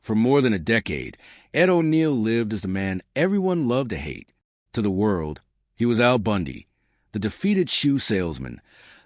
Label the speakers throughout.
Speaker 1: For more than a decade, Ed O'Neill lived as the man everyone loved to hate. To the world, he was Al Bundy, the defeated shoe salesman,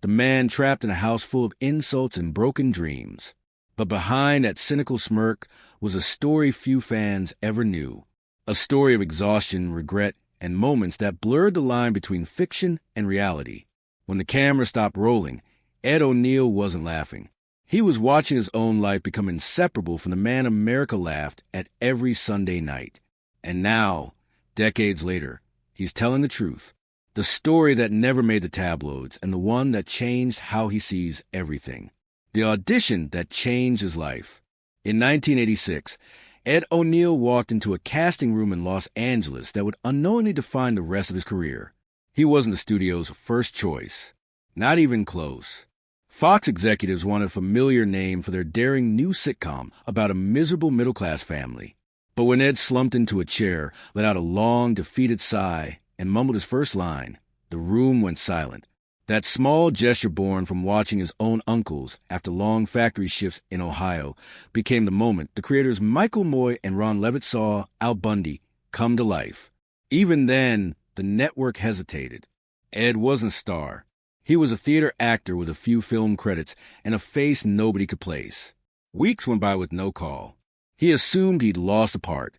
Speaker 1: the man trapped in a house full of insults and broken dreams. But behind that cynical smirk was a story few fans ever knew. A story of exhaustion, regret, and moments that blurred the line between fiction and reality. When the camera stopped rolling, Ed O'Neill wasn't laughing. He was watching his own life become inseparable from the man America laughed at every Sunday night. And now, decades later, he's telling the truth. The story that never made the tabloids and the one that changed how he sees everything. The audition that changed his life. In 1986, Ed O'Neill walked into a casting room in Los Angeles that would unknowingly define the rest of his career. He wasn't the studio's first choice. Not even close. Fox executives wanted a familiar name for their daring new sitcom about a miserable middle-class family. But when Ed slumped into a chair, let out a long, defeated sigh, and mumbled his first line, the room went silent. That small gesture born from watching his own uncles after long factory shifts in Ohio became the moment the creators Michael Moy and Ron Levitt saw Al Bundy come to life. Even then, the network hesitated. Ed wasn't a star. He was a theater actor with a few film credits and a face nobody could place. Weeks went by with no call. He assumed he'd lost the part,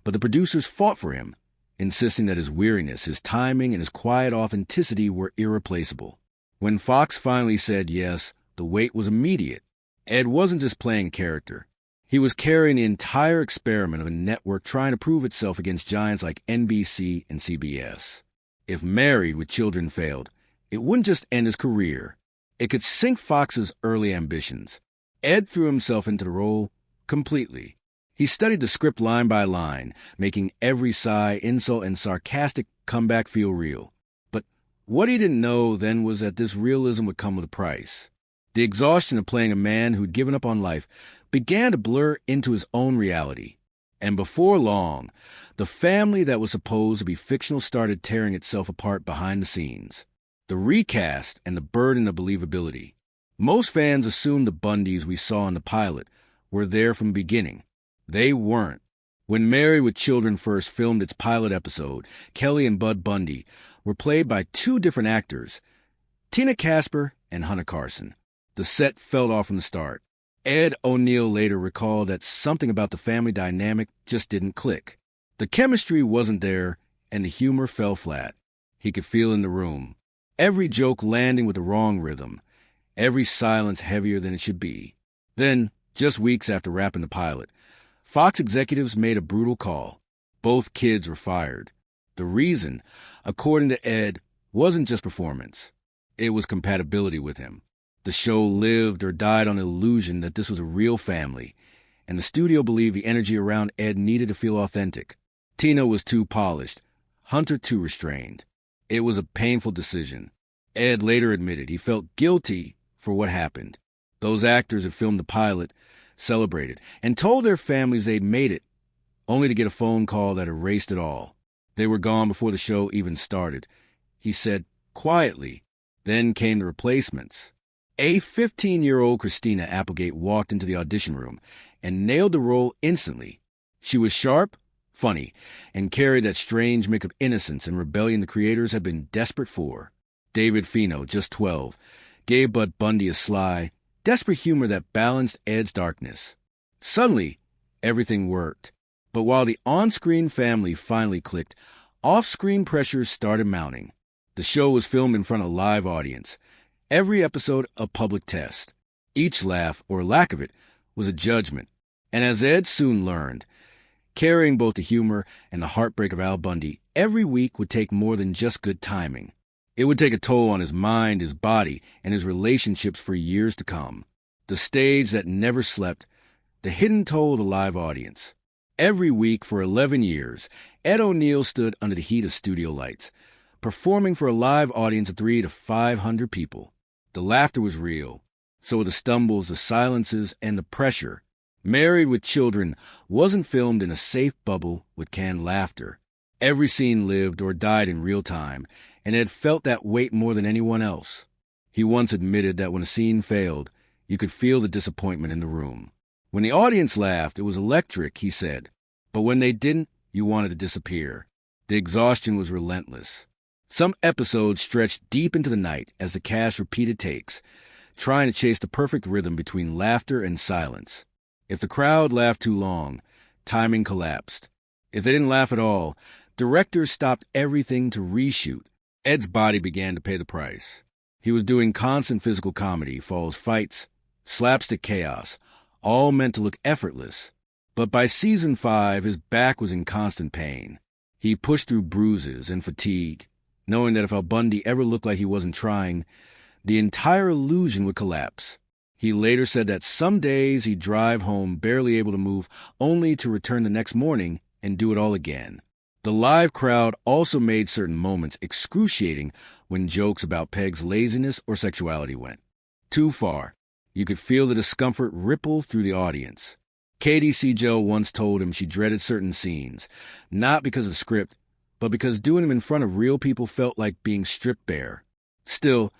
Speaker 1: but the producers fought for him, insisting that his weariness, his timing, and his quiet authenticity were irreplaceable. When Fox finally said yes, the wait was immediate. Ed wasn't just playing character. He was carrying the entire experiment of a network trying to prove itself against giants like NBC and CBS. If Married with Children failed, it wouldn't just end his career. It could sink Fox's early ambitions. Ed threw himself into the role completely. He studied the script line by line, making every sigh, insult, and sarcastic comeback feel real. But what he didn't know then was that this realism would come with a price. The exhaustion of playing a man who'd given up on life began to blur into his own reality. And before long, the family that was supposed to be fictional started tearing itself apart behind the scenes. The recast and the burden of believability. Most fans assumed the Bundys we saw in the pilot were there from the beginning. They weren't. When Married with Children first filmed its pilot episode, Kelly and Bud Bundy were played by two different actors, Tina Casper and Hunter Carson. The set fell off from the start. Ed O'Neill later recalled that something about the family dynamic just didn't click. The chemistry wasn't there, and the humor fell flat. He could feel in the room. Every joke landing with the wrong rhythm. Every silence heavier than it should be. Then, just weeks after wrapping the pilot, Fox executives made a brutal call. Both kids were fired. The reason, according to Ed, wasn't just performance. It was compatibility with him. The show lived or died on the illusion that this was a real family, and the studio believed the energy around Ed needed to feel authentic. Tina was too polished, Hunter too restrained. It was a painful decision. Ed later admitted he felt guilty for what happened. Those actors had filmed the pilot, celebrated, and told their families they'd made it, only to get a phone call that erased it all. They were gone before the show even started. He said, quietly. Then came the replacements. A 15-year-old Christina Applegate walked into the audition room and nailed the role instantly. She was sharp, funny, and carried that strange mix of innocence and rebellion the creators had been desperate for. David Fino, just 12, gave Bud Bundy a sly, desperate humor that balanced Ed's darkness. Suddenly, everything worked. But while the on-screen family finally clicked, off-screen pressures started mounting. The show was filmed in front of a live audience. Every episode a public test. Each laugh, or lack of it, was a judgment. And as Ed soon learned, carrying both the humor and the heartbreak of Al Bundy every week would take more than just good timing. It would take a toll on his mind, his body, and his relationships for years to come. The stage that never slept, the hidden toll of the live audience. Every week for 11 years, Ed O'Neill stood under the heat of studio lights, performing for a live audience of 300 to 500 people. The laughter was real. So were the stumbles, the silences, and the pressure. Married with Children wasn't filmed in a safe bubble with canned laughter. Every scene lived or died in real time, and Ed felt that weight more than anyone else. He once admitted that when a scene failed, you could feel the disappointment in the room. When the audience laughed, it was electric, he said. But when they didn't, you wanted to disappear. The exhaustion was relentless. Some episodes stretched deep into the night as the cast repeated takes, trying to chase the perfect rhythm between laughter and silence. If the crowd laughed too long, timing collapsed. If they didn't laugh at all, directors stopped everything to reshoot. Ed's body began to pay the price. He was doing constant physical comedy, falls fights, slapstick chaos, all meant to look effortless. But by season 5, his back was in constant pain. He pushed through bruises and fatigue, knowing that if Al Bundy ever looked like he wasn't trying, the entire illusion would collapse. He later said that some days he'd drive home barely able to move, only to return the next morning and do it all again. The live crowd also made certain moments excruciating when jokes about Peg's laziness or sexuality went too far. You could feel the discomfort ripple through the audience. Katie Siegel once told him she dreaded certain scenes, not because of the script, but because doing them in front of real people felt like being stripped bare. Still,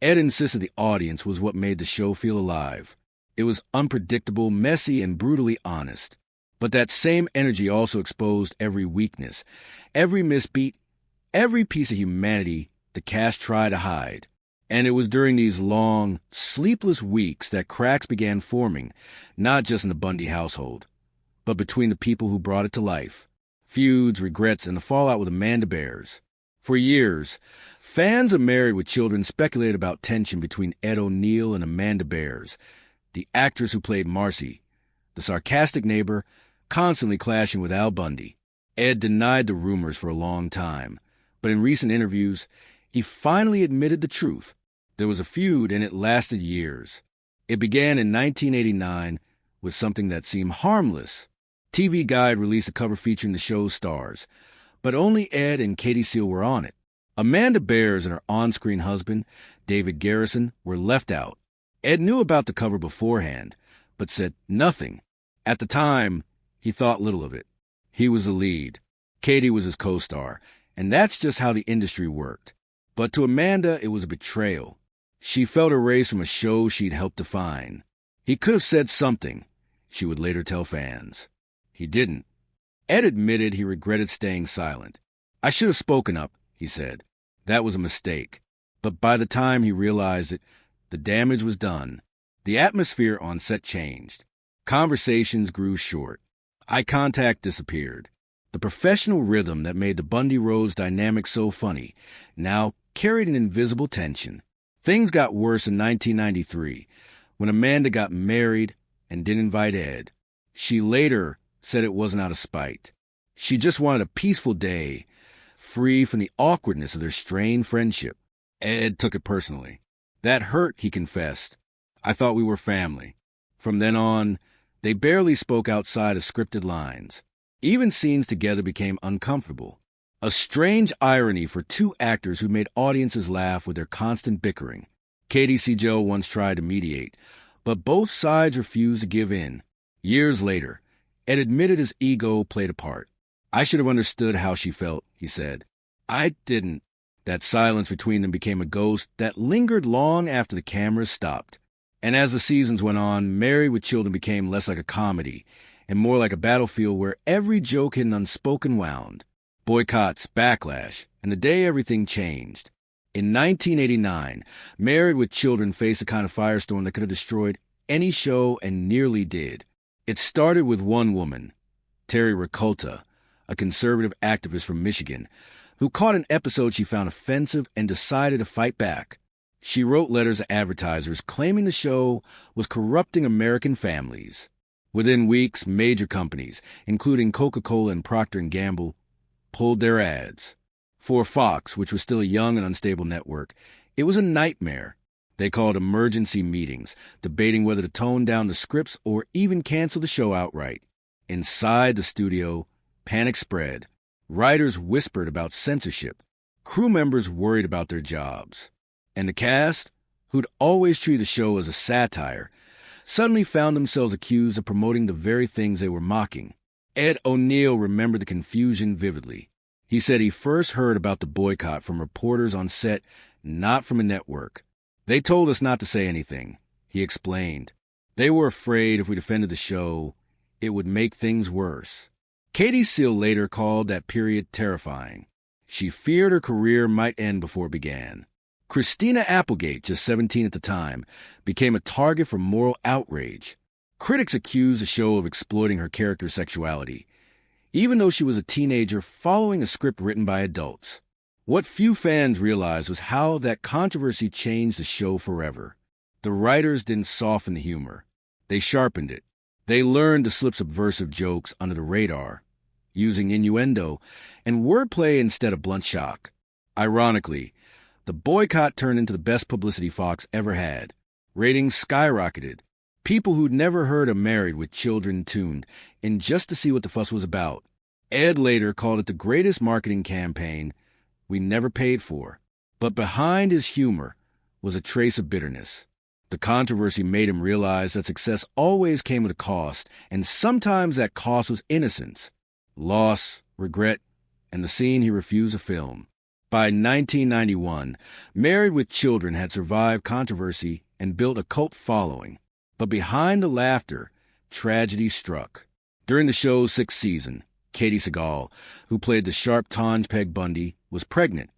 Speaker 1: Ed insisted the audience was what made the show feel alive. It was unpredictable, messy, and brutally honest. But that same energy also exposed every weakness, every misbeat, every piece of humanity the cast tried to hide. And it was during these long, sleepless weeks that cracks began forming, not just in the Bundy household, but between the people who brought it to life. Feuds, regrets, and the fallout with Amanda Bears. For years, fans of Married with Children speculated about tension between Ed O'Neill and Amanda Bears, the actress who played Marcy, the sarcastic neighbor, constantly clashing with Al Bundy. Ed denied the rumors for a long time, but in recent interviews, he finally admitted the truth. There was a feud, and it lasted years. It began in 1989 with something that seemed harmless. TV Guide released a cover featuring the show's stars, but only Ed and Katie Seal were on it. Amanda Bears and her on-screen husband, David Garrison, were left out. Ed knew about the cover beforehand, but said nothing. At the time, he thought little of it. He was the lead. Katie was his co-star, and that's just how the industry worked. But to Amanda, it was a betrayal. She felt erased from a show she'd helped define. He could have said something, she would later tell fans. He didn't. Ed admitted he regretted staying silent. I should have spoken up, he said. That was a mistake. But by the time he realized it, the damage was done. The atmosphere on set changed. Conversations grew short. Eye contact disappeared. The professional rhythm that made the Bundy-Rhodes dynamic so funny now carried an invisible tension. Things got worse in 1993, when Amanda got married and didn't invite Ed. She later said it wasn't out of spite. She just wanted a peaceful day, free from the awkwardness of their strained friendship. Ed took it personally. That hurt, he confessed. I thought we were family. From then on, they barely spoke outside of scripted lines. Even scenes together became uncomfortable. A strange irony for two actors who made audiences laugh with their constant bickering. Katie Siegel once tried to mediate, but both sides refused to give in. Years later, Ed admitted his ego played a part. I should have understood how she felt, he said. I didn't. That silence between them became a ghost that lingered long after the cameras stopped. And as the seasons went on, Married with Children became less like a comedy and more like a battlefield where every joke had an unspoken wound. Boycotts, backlash, and the day everything changed. In 1989, Married with Children faced a kind of firestorm that could have destroyed any show and nearly did. It started with one woman, Terry Ricolta, a conservative activist from Michigan, who caught an episode she found offensive and decided to fight back. She wrote letters to advertisers claiming the show was corrupting American families. Within weeks, major companies, including Coca-Cola and Procter & Gamble, pulled their ads. For Fox, which was still a young and unstable network, it was a nightmare. They called emergency meetings, debating whether to tone down the scripts or even cancel the show outright. Inside the studio, panic spread. Writers whispered about censorship. Crew members worried about their jobs. And the cast, who'd always treated the show as a satire, suddenly found themselves accused of promoting the very things they were mocking. Ed O'Neill remembered the confusion vividly. He said he first heard about the boycott from reporters on set, not from a network. They told us not to say anything, he explained. They were afraid if we defended the show, it would make things worse. Katie Seal later called that period terrifying. She feared her career might end before it began. Christina Applegate, just 17 at the time, became a target for moral outrage. Critics accused the show of exploiting her character's sexuality, even though she was a teenager following a script written by adults. What few fans realized was how that controversy changed the show forever. The writers didn't soften the humor. They sharpened it. They learned to slip subversive jokes under the radar, using innuendo and wordplay instead of blunt shock. Ironically, the boycott turned into the best publicity Fox ever had. Ratings skyrocketed. People who'd never heard of Married with Children tuned in just to see what the fuss was about. Ed later called it the greatest marketing campaign we never paid for. But behind his humor was a trace of bitterness. The controversy made him realize that success always came at a cost, and sometimes that cost was innocence, loss, regret, and the scene he refused to film. By 1991, Married with Children had survived controversy and built a cult following. But behind the laughter, tragedy struck. During the show's 6th season, Katie Sagal, who played the sharp Tonge Peg Bundy, was pregnant,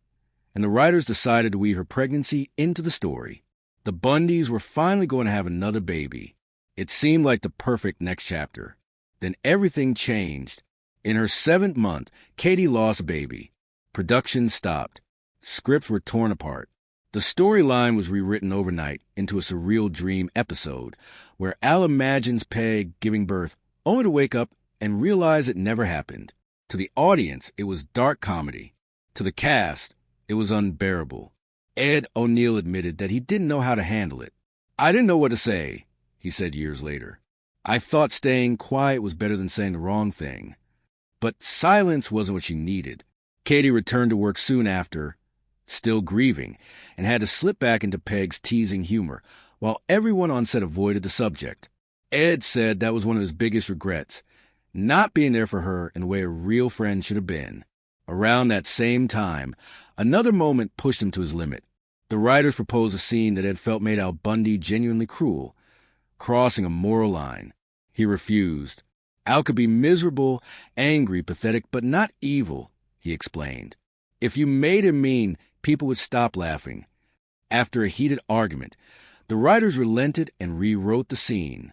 Speaker 1: and the writers decided to weave her pregnancy into the story. The Bundys were finally going to have another baby. It seemed like the perfect next chapter. Then everything changed. In her 7th month, Katie lost a baby. Production stopped. Scripts were torn apart. The storyline was rewritten overnight into a surreal dream episode where Al imagines Peg giving birth only to wake up and realize it never happened. To the audience, it was dark comedy. To the cast, it was unbearable. Ed O'Neill admitted that he didn't know how to handle it. "I didn't know what to say," he said years later. "I thought staying quiet was better than saying the wrong thing." But silence wasn't what she needed. Katie returned to work soon after, still grieving, and had to slip back into Peg's teasing humor, while everyone on set avoided the subject. Ed said that was one of his biggest regrets, not being there for her in the way a real friend should have been. Around that same time, another moment pushed him to his limit. The writers proposed a scene that Ed felt made Al Bundy genuinely cruel, crossing a moral line. He refused. Al could be miserable, angry, pathetic, but not evil, he explained. If you made him mean, people would stop laughing. After a heated argument, the writers relented and rewrote the scene.